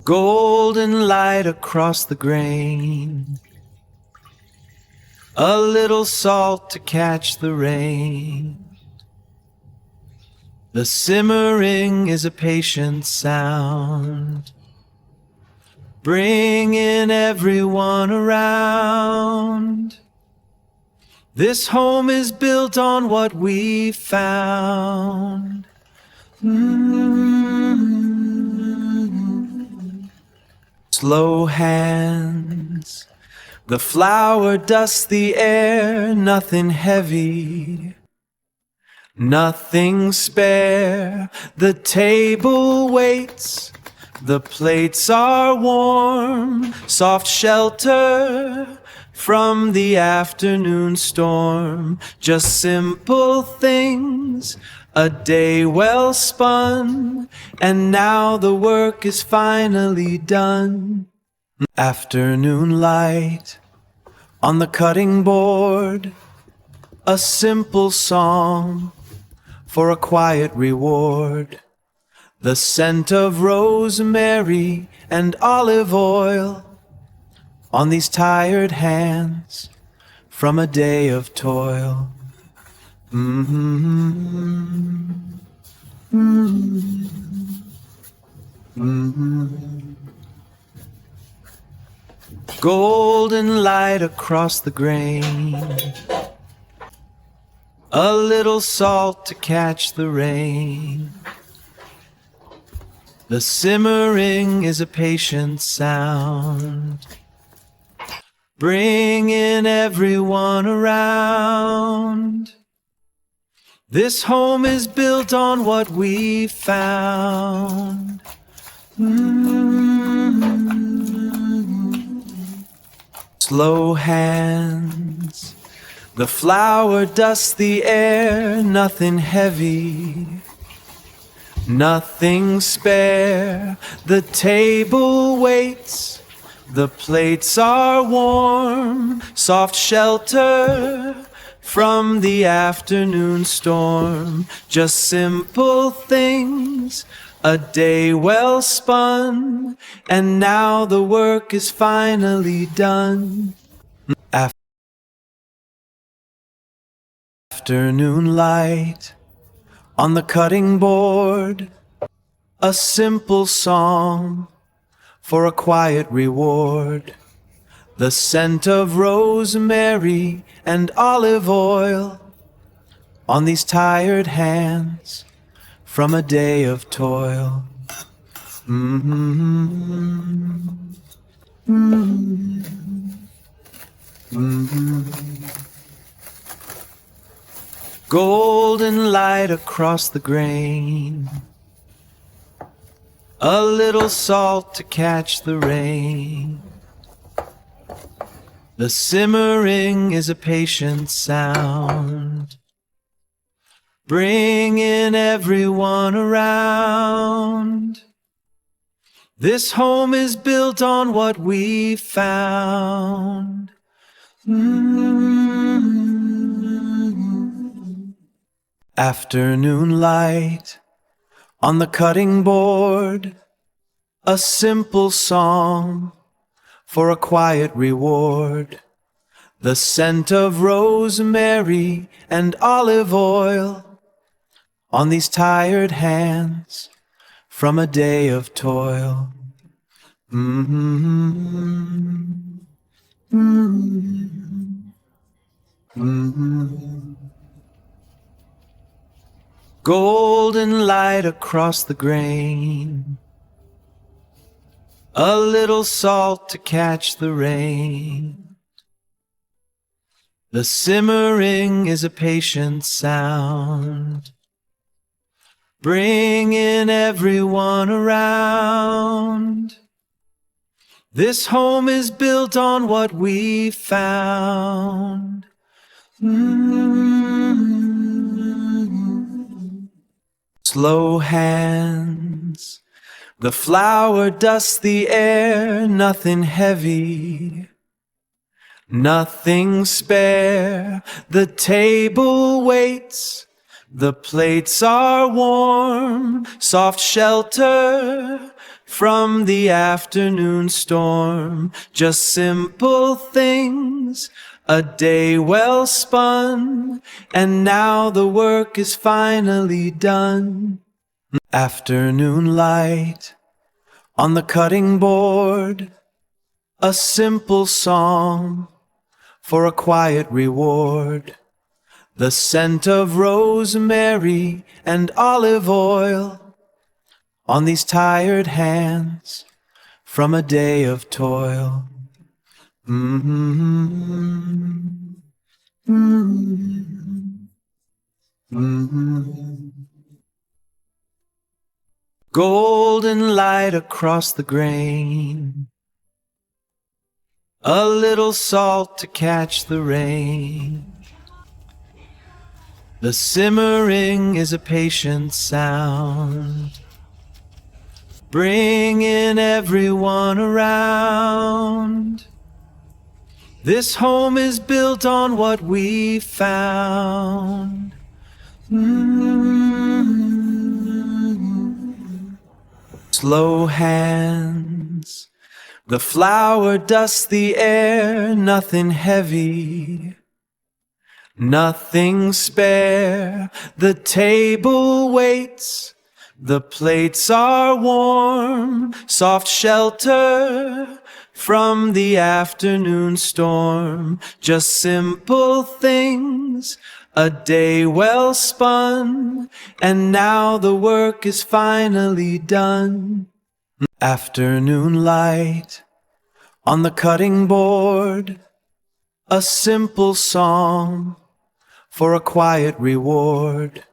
Golden light across the grain, a little salt to catch the rain. The simmering is a patient sound, bringing everyone around. This home is built on what we found. Slow hands, the flour dusts the air, nothing heavy, nothing spare. The table waits, the plates are warm, soft shelter from the afternoon storm. Just simple things, a day well spun, and now the work is finally done. Afternoon light on the cutting board, a simple song for a quiet reward. The scent of rosemary and olive oil on these tired hands from a day of toil. Golden light across the grain, a little salt to catch the rain. The simmering is a patient sound, bringing everyone around. This home is built on what we found. Slow hands, the flour dusts the air, nothing heavy, nothing spare. The table waits, the plates are warm, soft shelter from the afternoon storm. Just simple things, a day well spun, and now the work is finally done. Afternoon light on the cutting board, a simple song for a quiet reward. The scent of rosemary and olive oil on these tired hands from a day of toil. Golden light across the grain, a little salt to catch the rain. The simmering is a patient sound, bringing everyone around. This home is built on what we found. Afternoon light on the cutting board, a simple song for a quiet reward. The scent of rosemary and olive oil on these tired hands from a day of toil. Golden light across the grain, a little salt to catch the rain. The simmering is a patient sound, bringing everyone around. This home is built on what we found. Slow hands, the flour dusts the air, nothing heavy, nothing spare. The table waits, the plates are warm, soft shelter from the afternoon storm. Just simple things, a day well spun, and now the work is finally done. Afternoon light on the cutting board, a simple song for a quiet reward. The scent of rosemary and olive oil on these tired hands from a day of toil. Golden light across the grain, a little salt to catch the rain. The simmering is a patient sound, bringing everyone around. This home is built on what we found. Slow hands, the flour dusts the air, nothing heavy, nothing spare. The table waits, the plates are warm, soft shelter from the afternoon storm. Just simple things, a day well spun, and now the work is finally done. Afternoon light on the cutting board, a simple song for a quiet reward.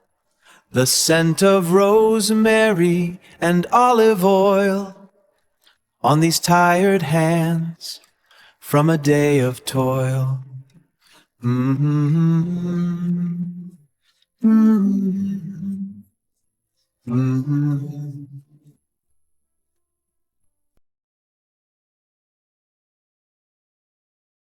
The scent of rosemary and olive oil on these tired hands from a day of toil.